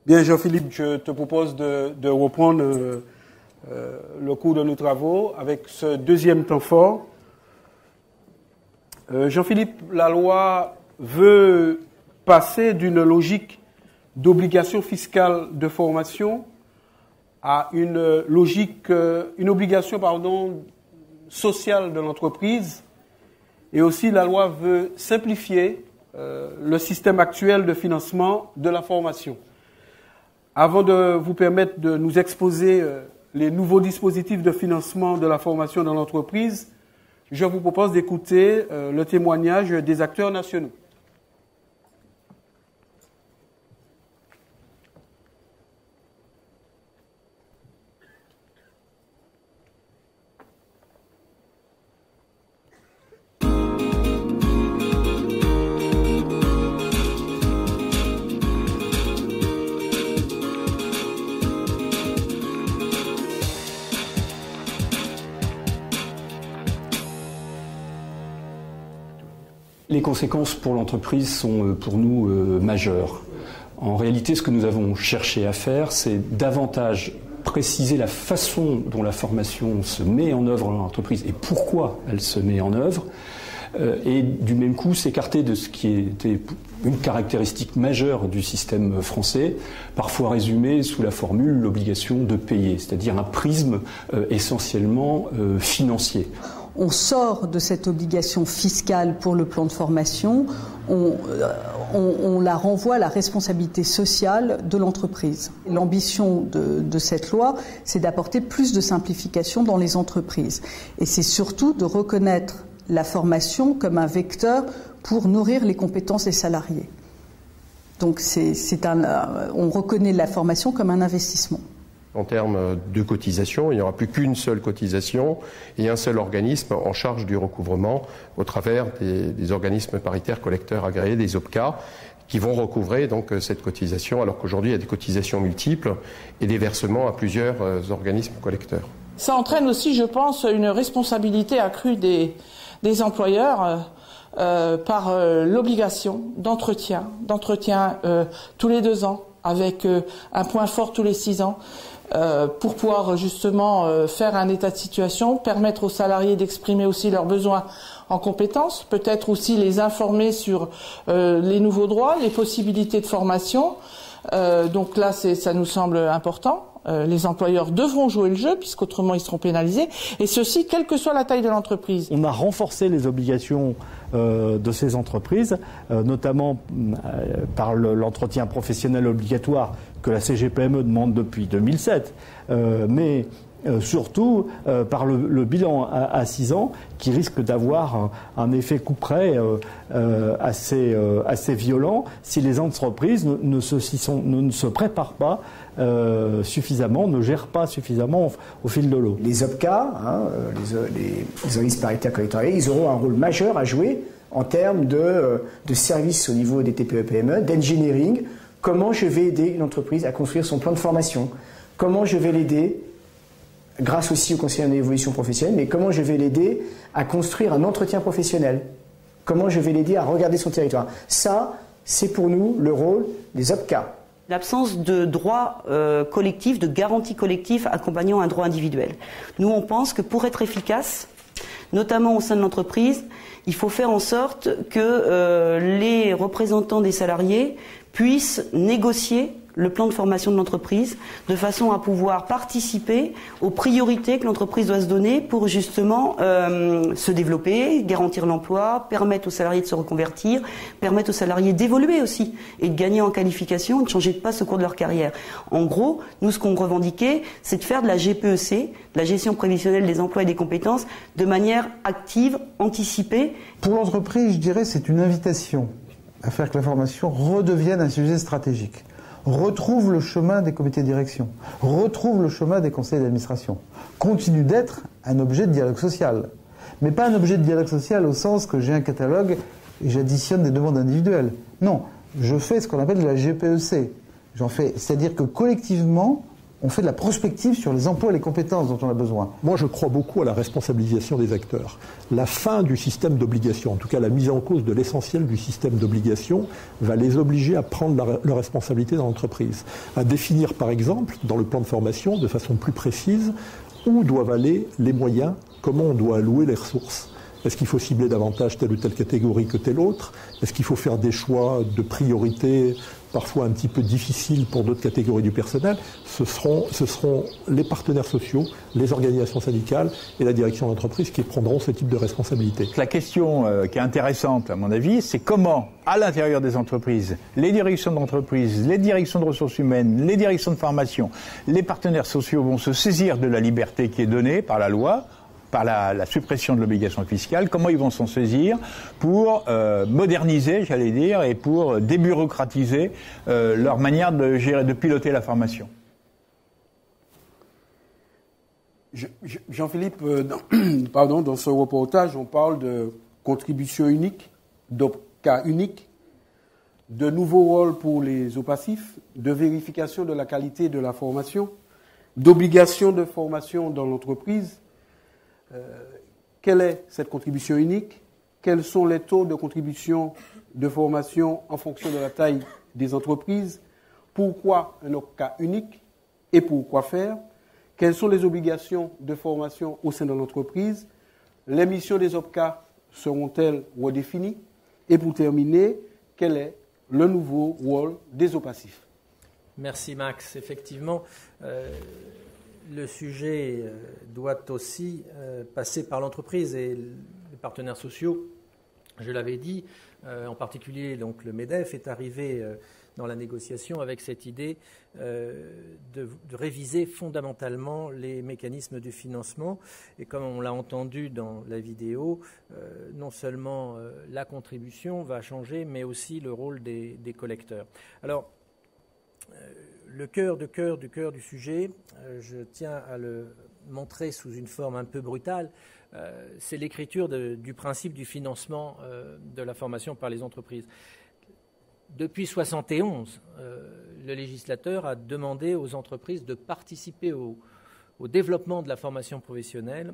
Bien, Jean-Philippe, je te propose de reprendre le cours de nos travaux avec ce deuxième temps fort. Jean-Philippe, la loi veut passer d'une logique d'obligation fiscale de formation à une obligation sociale de l'entreprise. Et aussi, la loi veut simplifier le système actuel de financement de la formation. Avant de vous permettre de nous exposer les nouveaux dispositifs de financement de la formation dans l'entreprise, je vous propose d'écouter le témoignage des acteurs nationaux. Les conséquences pour l'entreprise sont pour nous majeures. En réalité, ce que nous avons cherché à faire, c'est davantage préciser la façon dont la formation se met en œuvre dans l'entreprise et pourquoi elle se met en œuvre, et du même coup s'écarter de ce qui était une caractéristique majeure du système français, parfois résumée sous la formule l'obligation de payer, c'est-à-dire un prisme essentiellement financier. On sort de cette obligation fiscale pour le plan de formation, on la renvoie à la responsabilité sociale de l'entreprise. L'ambition de cette loi, c'est d'apporter plus de simplification dans les entreprises. Et c'est surtout de reconnaître la formation comme un vecteur pour nourrir les compétences des salariés. Donc on reconnaît la formation comme un investissement. En termes de cotisation, il n'y aura plus qu'une seule cotisation et un seul organisme en charge du recouvrement au travers des organismes paritaires collecteurs agréés, des OPCA, qui vont recouvrer donc cette cotisation, alors qu'aujourd'hui il y a des cotisations multiples et des versements à plusieurs organismes collecteurs. Ça entraîne aussi, je pense, une responsabilité accrue des employeurs par l'obligation d'entretien tous les 2 ans, avec un point fort tous les 6 ans. Pour pouvoir justement faire un état de situation, permettre aux salariés d'exprimer aussi leurs besoins en compétences, peut-être aussi les informer sur les nouveaux droits, les possibilités de formation. Donc là, ça nous semble important. Les employeurs devront jouer le jeu, puisqu'autrement ils seront pénalisés, et ceci, quelle que soit la taille de l'entreprise. On a renforcé les obligations de ces entreprises, notamment par l'entretien professionnel obligatoire que la CGPME demande depuis 2007, mais surtout par le bilan à 6 ans qui risque d'avoir un effet couperet assez violent si les entreprises ne se préparent pas suffisamment, ne gèrent pas suffisamment au fil de l'eau. Les OPCA, les organismes paritaires collecteurs, ils auront un rôle majeur à jouer en termes de services au niveau des TPE-PME, d'engineering. Comment je vais aider une entreprise à construire son plan de formation? Comment je vais l'aider, grâce aussi au conseil en évolution professionnelle, mais comment je vais l'aider à construire un entretien professionnel? Comment je vais l'aider à regarder son territoire? Ça, c'est pour nous le rôle des OPCA. L'absence de droit collectif, de garantie collective accompagnant un droit individuel. Nous, on pense que pour être efficace, notamment au sein de l'entreprise, il faut faire en sorte que les représentants des salariés puissent négocier le plan de formation de l'entreprise de façon à pouvoir participer aux priorités que l'entreprise doit se donner pour justement se développer, garantir l'emploi, permettre aux salariés de se reconvertir, permettre aux salariés d'évoluer aussi et de gagner en qualification et de changer de passe au cours de leur carrière. En gros, nous ce qu'on revendiquait, c'est de faire de la GPEC, de la gestion prévisionnelle des emplois et des compétences, de manière active, anticipée. Pour l'entreprise, je dirais, c'est une invitation à faire que la formation redevienne un sujet stratégique. Retrouve le chemin des comités de direction, retrouve le chemin des conseils d'administration, continue d'être un objet de dialogue social. Mais pas un objet de dialogue social au sens que j'ai un catalogue et j'additionne des demandes individuelles. Non, je fais ce qu'on appelle de la GPEC. J'en fais, c'est-à-dire que collectivement, On fait de la prospective sur les emplois et les compétences dont on a besoin. Moi, je crois beaucoup à la responsabilisation des acteurs. La fin du système d'obligation, en tout cas la mise en cause de l'essentiel du système d'obligation, va les obliger à prendre leurs responsabilités dans l'entreprise. À définir, par exemple, dans le plan de formation, de façon plus précise, où doivent aller les moyens, comment on doit allouer les ressources. Est-ce qu'il faut cibler davantage telle ou telle catégorie que telle autre? Est-ce qu'il faut faire des choix de priorité parfois un petit peu difficiles pour d'autres catégories du personnel? Ce seront les partenaires sociaux, les organisations syndicales et la direction d'entreprise qui prendront ce type de responsabilité. La question qui est intéressante, à mon avis, c'est comment, à l'intérieur des entreprises, les directions d'entreprise, les directions de ressources humaines, les directions de formation, les partenaires sociaux vont se saisir de la liberté qui est donnée par la loi, par la suppression de l'obligation fiscale, comment ils vont s'en saisir pour moderniser, j'allais dire, et pour débureaucratiser leur manière de gérer, de piloter la formation. Jean-Philippe, dans ce reportage, on parle de contribution unique, d'OPCA unique, de nouveaux rôles pour les OPACIF, de vérification de la qualité de la formation, d'obligation de formation dans l'entreprise. Quelle est cette contribution unique? Quels sont les taux de contribution de formation en fonction de la taille des entreprises? Pourquoi un OPCA unique et pourquoi faire? Quelles sont les obligations de formation au sein de l'entreprise? Les missions des OPCA seront-elles redéfinies? Et pour terminer, quel est le nouveau rôle des OPACIF? Merci Max. Effectivement, le sujet doit aussi passer par l'entreprise et les partenaires sociaux. Je l'avais dit, en particulier donc, le MEDEF est arrivé dans la négociation avec cette idée de réviser fondamentalement les mécanismes de financement. Et comme on l'a entendu dans la vidéo, non seulement la contribution va changer, mais aussi le rôle des collecteurs. Alors, le cœur du sujet, je tiens à le montrer sous une forme un peu brutale, c'est l'écriture du principe du financement de la formation par les entreprises. Depuis 1971, le législateur a demandé aux entreprises de participer au développement de la formation professionnelle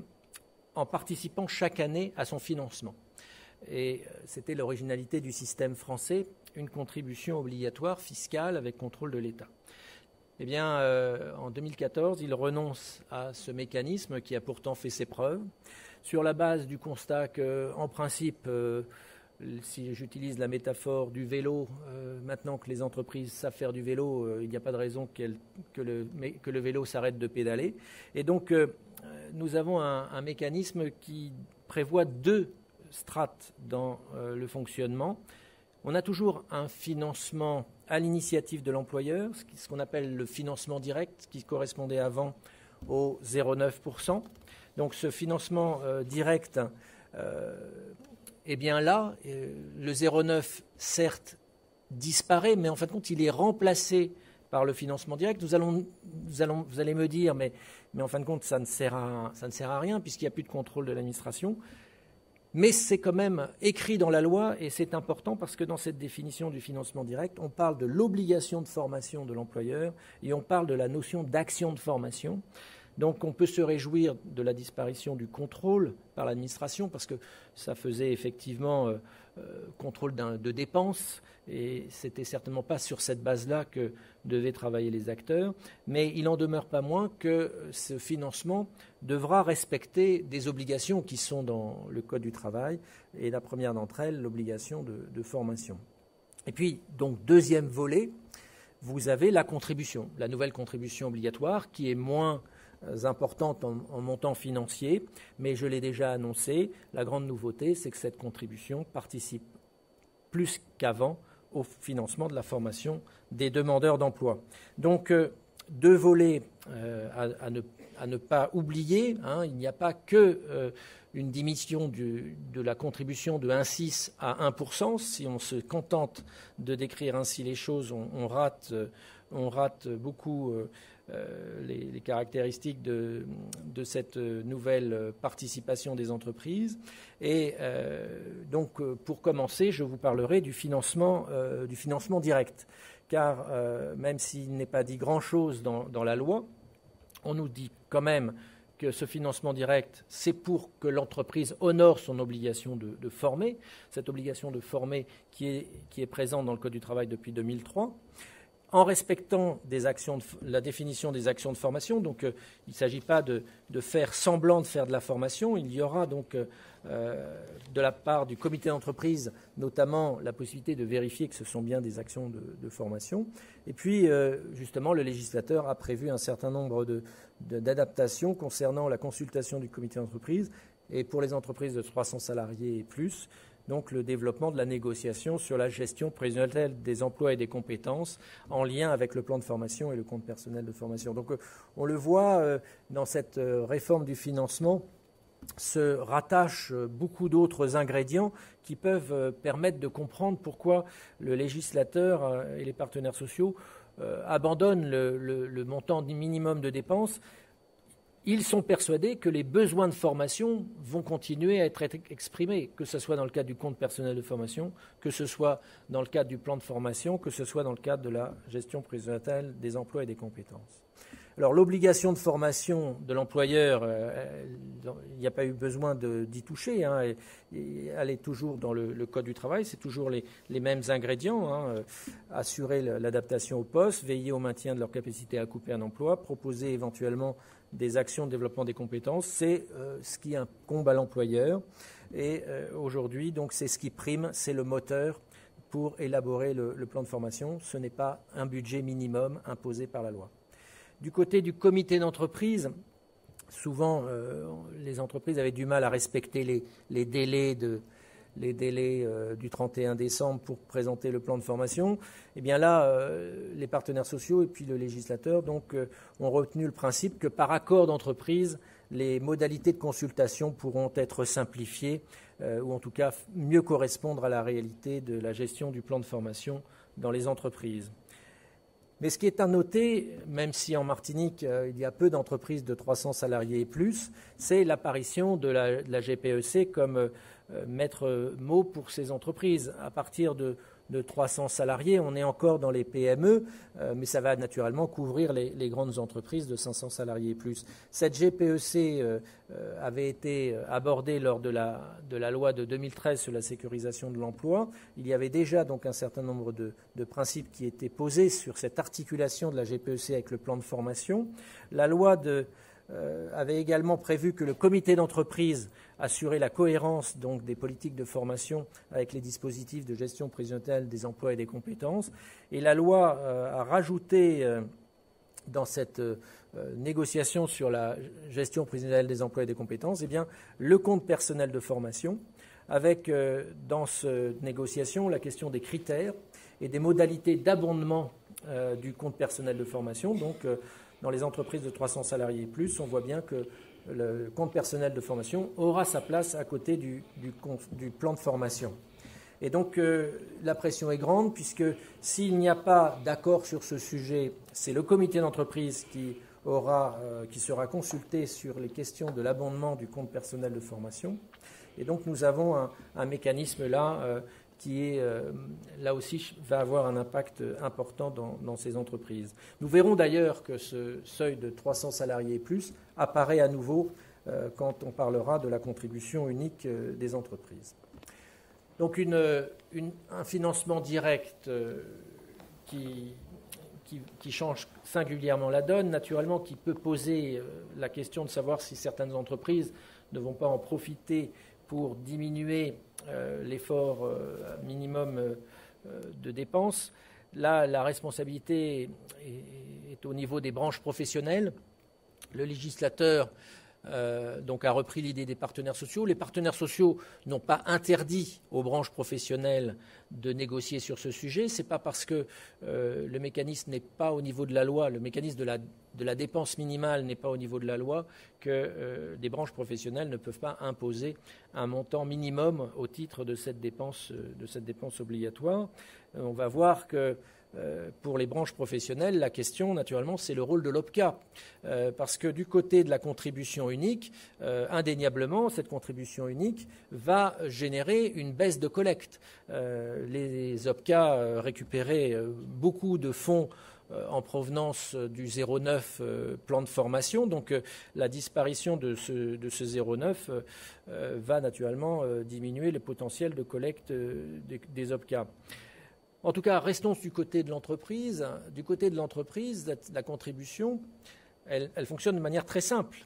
en participant chaque année à son financement. Et c'était l'originalité du système français, une contribution obligatoire fiscale avec contrôle de l'État. Eh bien, en 2014, il renonce à ce mécanisme qui a pourtant fait ses preuves, sur la base du constat qu'en principe, si j'utilise la métaphore du vélo, maintenant que les entreprises savent faire du vélo, il n'y a pas de raison que le vélo s'arrête de pédaler. Et donc, nous avons un mécanisme qui prévoit deux strates dans le fonctionnement. On a toujours un financement à l'initiative de l'employeur, ce qu'on appelle le financement direct, qui correspondait avant au 0,9%. Donc ce financement direct, eh bien là, le 0,9 certes disparaît, mais en fin de compte, il est remplacé par le financement direct. Vous allez me dire, mais en fin de compte, ça ne sert à rien puisqu'il n'y a plus de contrôle de l'administration. Mais c'est quand même écrit dans la loi et c'est important parce que dans cette définition du financement direct, on parle de l'obligation de formation de l'employeur et on parle de la notion d'action de formation. Donc on peut se réjouir de la disparition du contrôle par l'administration parce que ça faisait effectivement contrôle de dépenses et c'était certainement pas sur cette base-là que devaient travailler les acteurs. Mais il n'en demeure pas moins que ce financement devra respecter des obligations qui sont dans le Code du travail et la première d'entre elles, l'obligation de formation. Et puis, donc, deuxième volet, vous avez la contribution, la nouvelle contribution obligatoire qui est moins importante en montant financier, mais je l'ai déjà annoncé, la grande nouveauté, c'est que cette contribution participe plus qu'avant au financement de la formation des demandeurs d'emploi. Donc, deux volets à ne pas oublier. Il n'y a pas que une diminution de la contribution de 1,6 à 1%. Si on se contente de décrire ainsi les choses, on rate beaucoup les caractéristiques de cette nouvelle participation des entreprises. Et donc, pour commencer, je vous parlerai du financement direct. Car même s'il n'est pas dit grand-chose dans la loi, on nous dit quand même que ce financement direct, c'est pour que l'entreprise honore son obligation de former, cette obligation de former qui est présente dans le Code du travail depuis 2003, en respectant la définition des actions de formation. Donc il ne s'agit pas de faire semblant de faire de la formation. Il y aura donc de la part du comité d'entreprise notamment la possibilité de vérifier que ce sont bien des actions de formation. Et puis justement le législateur a prévu un certain nombre d'adaptations concernant la consultation du comité d'entreprise et pour les entreprises de 300 salariés et plus, donc le développement de la négociation sur la gestion prévisionnelle des emplois et des compétences en lien avec le plan de formation et le compte personnel de formation. Donc on le voit dans cette réforme du financement se rattachent beaucoup d'autres ingrédients qui peuvent permettre de comprendre pourquoi le législateur et les partenaires sociaux abandonnent le montant minimum de dépenses. Ils sont persuadés que les besoins de formation vont continuer à être exprimés, que ce soit dans le cadre du compte personnel de formation, que ce soit dans le cadre du plan de formation, que ce soit dans le cadre de la gestion prévisionnelle des emplois et des compétences. Alors l'obligation de formation de l'employeur, il n'y a pas eu besoin d'y toucher, hein, elle est toujours dans le Code du travail, c'est toujours les mêmes ingrédients, hein, assurer l'adaptation au poste, veiller au maintien de leur capacité à occuper un emploi, proposer éventuellement des actions de développement des compétences, c'est ce qui incombe à l'employeur. Et aujourd'hui, donc, c'est ce qui prime, c'est le moteur pour élaborer le plan de formation. Ce n'est pas un budget minimum imposé par la loi. Du côté du comité d'entreprise, souvent, les entreprises avaient du mal à respecter les délais du 31 décembre pour présenter le plan de formation. Eh bien là, les partenaires sociaux et puis le législateur donc, ont retenu le principe que par accord d'entreprise, les modalités de consultation pourront être simplifiées ou en tout cas mieux correspondre à la réalité de la gestion du plan de formation dans les entreprises. Mais ce qui est à noter, même si en Martinique, il y a peu d'entreprises de 300 salariés et plus, c'est l'apparition de la GPEC comme maître mot pour ces entreprises. À partir de 300 salariés, on est encore dans les PME, mais ça va naturellement couvrir les grandes entreprises de 500 salariés et plus. Cette GPEC avait été abordée lors de la loi de 2013 sur la sécurisation de l'emploi. Il y avait déjà donc un certain nombre de principes qui étaient posés sur cette articulation de la GPEC avec le plan de formation. La loi avait également prévu que le comité d'entreprise assurait la cohérence donc, des politiques de formation avec les dispositifs de gestion prévisionnelle des emplois et des compétences. Et la loi a rajouté dans cette négociation sur la gestion prévisionnelle des emplois et des compétences, eh bien, le compte personnel de formation, avec dans cette négociation la question des critères et des modalités d'abondement du compte personnel de formation. Donc, dans les entreprises de 300 salariés et plus, on voit bien que le compte personnel de formation aura sa place à côté du plan de formation. Et donc la pression est grande puisque s'il n'y a pas d'accord sur ce sujet, c'est le comité d'entreprise qui sera consulté sur les questions de l'abondement du compte personnel de formation. Et donc nous avons un mécanisme là qui est, là aussi, va avoir un impact important dans ces entreprises. Nous verrons d'ailleurs que ce seuil de 300 salariés et plus apparaît à nouveau quand on parlera de la contribution unique des entreprises. Donc un financement direct qui change singulièrement la donne, naturellement, qui peut poser la question de savoir si certaines entreprises ne vont pas en profiter pour diminuer l'effort minimum de dépenses. Là, la responsabilité est au niveau des branches professionnelles. Le législateur donc a repris l'idée des partenaires sociaux. Les partenaires sociaux n'ont pas interdit aux branches professionnelles de négocier sur ce sujet. Ce n'est pas parce que le mécanisme n'est pas au niveau de la loi, le mécanisme de la dépense minimale n'est pas au niveau de la loi que des branches professionnelles ne peuvent pas imposer un montant minimum au titre de cette dépense obligatoire. On va voir que pour les branches professionnelles, la question, naturellement, c'est le rôle de l'OPCA. Parce que du côté de la contribution unique, indéniablement, cette contribution unique va générer une baisse de collecte. Les OPCA récupéraient beaucoup de fonds en provenance du 0,9 plan de formation. Donc la disparition de ce 0,9 va naturellement diminuer le potentiel de collecte des OPCA. En tout cas, restons du côté de l'entreprise. Du côté de l'entreprise, la contribution, elle fonctionne de manière très simple.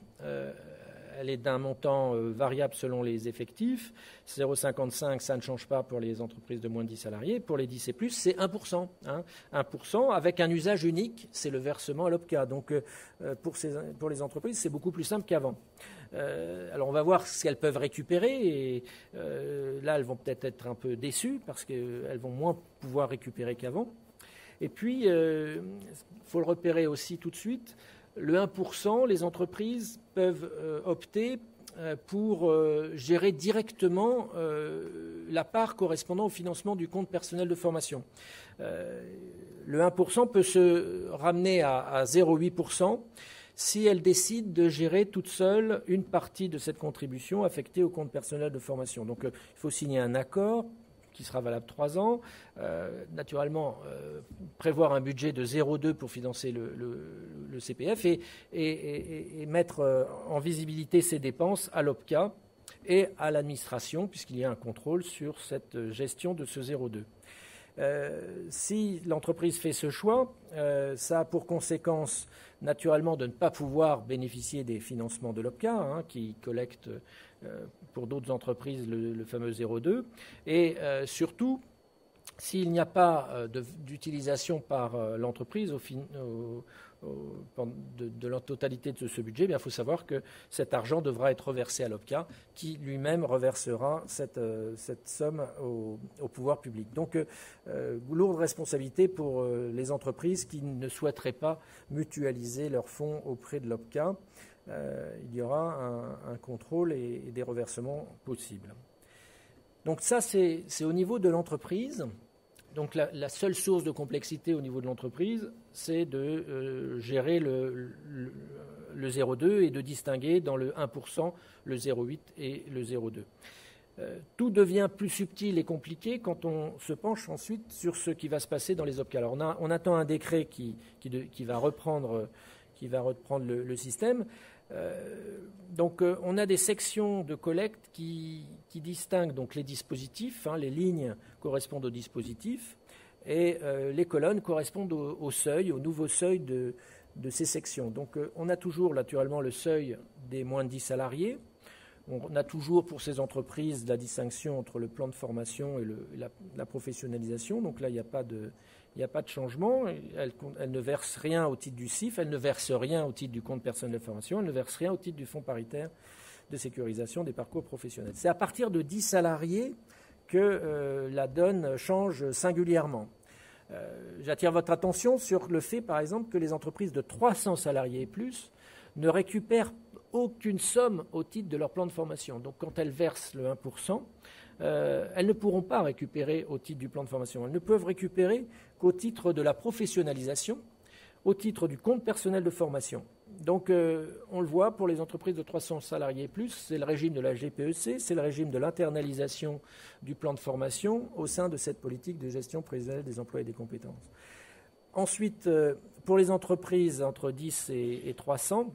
Elle est d'un montant variable selon les effectifs. 0,55, ça ne change pas pour les entreprises de moins de 10 salariés. Pour les 10 et plus, c'est 1%. 1% avec un usage unique, c'est le versement à l'OPCA. Donc pour les entreprises, c'est beaucoup plus simple qu'avant. Alors on va voir ce qu'elles peuvent récupérer. Et là, elles vont peut-être être un peu déçues parce qu'elles vont moins pouvoir récupérer qu'avant. Et puis, il faut le repérer aussi tout de suite. Le 1%, les entreprises peuvent opter pour gérer directement la part correspondant au financement du compte personnel de formation. Le 1% peut se ramener à 0,8% si elle décide de gérer toute seule une partie de cette contribution affectée au compte personnel de formation. Donc il faut signer un accord qui sera valable 3 ans. Naturellement, prévoir un budget de 0,2 pour financer le CPF et mettre en visibilité ces dépenses à l'OPCA et à l'administration, puisqu'il y a un contrôle sur cette gestion de ce 0,2. Si l'entreprise fait ce choix, ça a pour conséquence naturellement de ne pas pouvoir bénéficier des financements de l'OPCA, qui collecte pour d'autres entreprises le fameux 0,2. Et surtout, s'il n'y a pas d'utilisation par l'entreprise de la totalité de ce budget, il faut savoir que cet argent devra être reversé à l'OPCA, qui lui-même reversera cette somme au pouvoir public. Donc, lourde responsabilité pour les entreprises qui ne souhaiteraient pas mutualiser leurs fonds auprès de l'OPCA. Il y aura un contrôle et des reversements possibles. Donc ça, c'est au niveau de l'entreprise. Donc la seule source de complexité au niveau de l'entreprise, c'est de gérer le 0,2 et de distinguer dans le 1% le 0,8 et le 0,2. Tout devient plus subtil et compliqué quand on se penche ensuite sur ce qui va se passer dans les OPCA. Alors on attend un décret qui va reprendre le système. Donc on a des sections de collecte qui distinguent donc les dispositifs, les lignes correspondent aux dispositifs et les colonnes correspondent au seuil, au nouveau seuil de ces sections. Donc on a toujours naturellement le seuil des moins de 10 salariés. On a toujours pour ces entreprises la distinction entre le plan de formation et la professionnalisation. Donc là, il n'y a pas de changement. Elle ne verse rien au titre du CIF, elle ne verse rien au titre du compte personnel de formation, elle ne verse rien au titre du fonds paritaire de sécurisation des parcours professionnels. C'est à partir de 10 salariés que la donne change singulièrement. J'attire votre attention sur le fait, par exemple, que les entreprises de 300 salariés et plus ne récupèrent aucune somme au titre de leur plan de formation. Donc quand elles versent le 1%, elles ne pourront pas récupérer au titre du plan de formation. Elles ne peuvent récupérer qu'au titre de la professionnalisation, au titre du compte personnel de formation. Donc on le voit pour les entreprises de 300 salariés et plus, c'est le régime de la GPEC, c'est le régime de l'internalisation du plan de formation au sein de cette politique de gestion prévisionnelle des emplois et des compétences. Ensuite, pour les entreprises entre 10 et 300,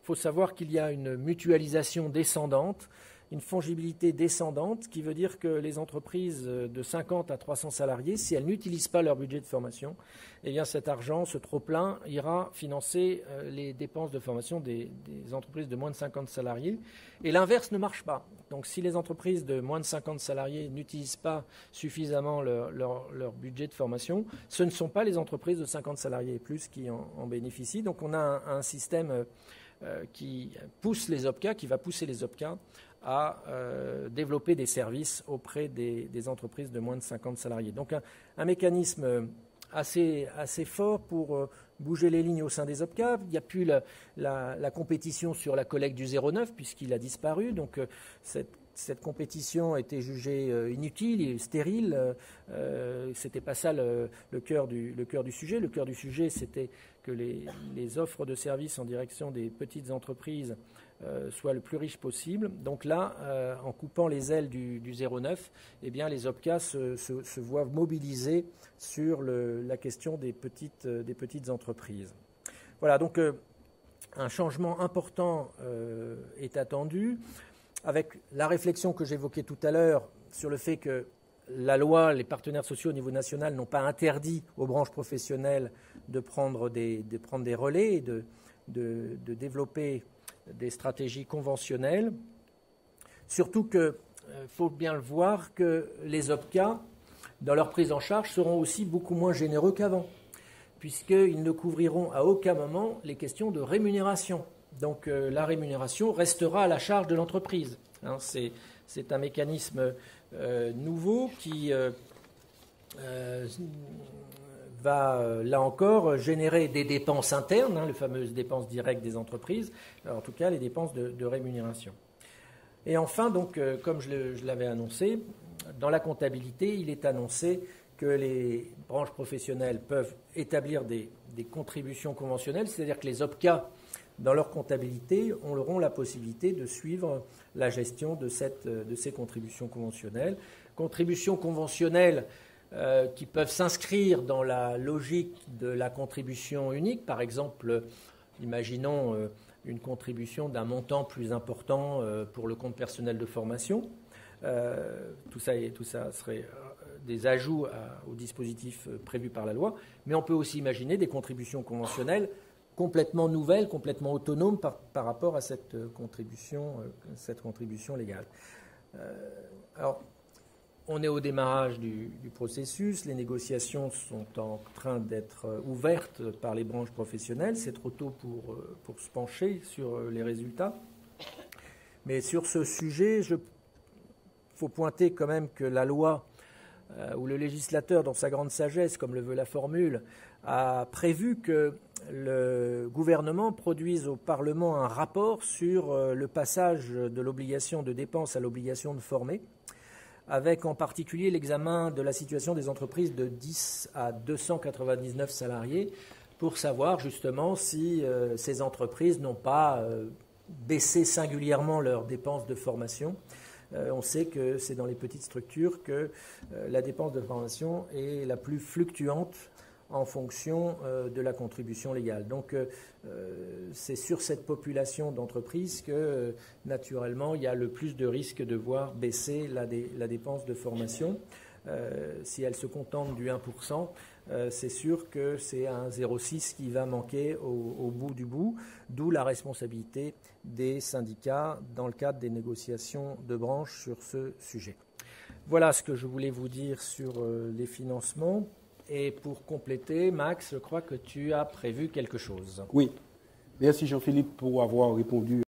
faut savoir qu'il y a une mutualisation descendante, une fongibilité descendante, qui veut dire que les entreprises de 50 à 300 salariés, si elles n'utilisent pas leur budget de formation, cet argent, ce trop-plein, ira financer les dépenses de formation des entreprises de moins de 50 salariés. Et l'inverse ne marche pas. Donc si les entreprises de moins de 50 salariés n'utilisent pas suffisamment leur budget de formation, ce ne sont pas les entreprises de 50 salariés et plus qui en bénéficient. Donc on a un système qui pousse les OPCA, qui va pousser les OPCA à développer des services auprès des entreprises de moins de 50 salariés. Donc un mécanisme assez fort pour bouger les lignes au sein des OPCA. Il n'y a plus la compétition sur la collecte du 0,9 puisqu'il a disparu. Donc cette compétition était jugée inutile et stérile. C'était pas ça le cœur du sujet. Le cœur du sujet, c'était que les offres de services en direction des petites entreprises soit le plus riche possible. Donc là, en coupant les ailes du 0,9, eh bien, les OPCA se voient mobilisés sur la question des petites entreprises. Voilà, donc un changement important est attendu, avec la réflexion que j'évoquais tout à l'heure sur le fait que la loi, les partenaires sociaux au niveau national n'ont pas interdit aux branches professionnelles de prendre des relais et de développer des stratégies conventionnelles. Surtout qu'il faut bien le voir que les OPCA, dans leur prise en charge, seront aussi beaucoup moins généreux qu'avant, puisqu'ils ne couvriront à aucun moment les questions de rémunération. Donc la rémunération restera à la charge de l'entreprise. Hein, c'est un mécanisme nouveau qui va, là encore, générer des dépenses internes, hein, les fameuses dépenses directes des entreprises, en tout cas les dépenses de rémunération. Et enfin, donc, comme je l'avais annoncé, dans la comptabilité, il est annoncé que les branches professionnelles peuvent établir des contributions conventionnelles, c'est-à-dire que les OPCA, dans leur comptabilité, auront la possibilité de suivre la gestion de ces contributions conventionnelles. Contributions conventionnelles qui peuvent s'inscrire dans la logique de la contribution unique. Par exemple, imaginons une contribution d'un montant plus important pour le compte personnel de formation. Tout ça serait des ajouts au dispositif prévu par la loi. Mais on peut aussi imaginer des contributions conventionnelles complètement nouvelles, complètement autonomes par rapport à cette contribution légale. Alors, on est au démarrage du processus. Les négociations sont en train d'être ouvertes par les branches professionnelles. C'est trop tôt pour se pencher sur les résultats. Mais sur ce sujet, il faut pointer quand même que la loi, ou le législateur, dans sa grande sagesse, comme le veut la formule, a prévu que le gouvernement produise au Parlement un rapport sur le passage de l'obligation de dépenses à l'obligation de former, avec en particulier l'examen de la situation des entreprises de 10 à 299 salariés, pour savoir justement si ces entreprises n'ont pas baissé singulièrement leurs dépenses de formation. On sait que c'est dans les petites structures que la dépense de formation est la plus fluctuante en fonction de la contribution légale. Donc c'est sur cette population d'entreprises que naturellement il y a le plus de risques de voir baisser la dépense de formation. Si elle se contente du 1%, c'est sûr que c'est un 0,6 qui va manquer au bout du bout, d'où la responsabilité des syndicats dans le cadre des négociations de branche sur ce sujet. Voilà ce que je voulais vous dire sur les financements. Et pour compléter, Max, je crois que tu as prévu quelque chose. Oui. Merci Jean-Philippe pour avoir répondu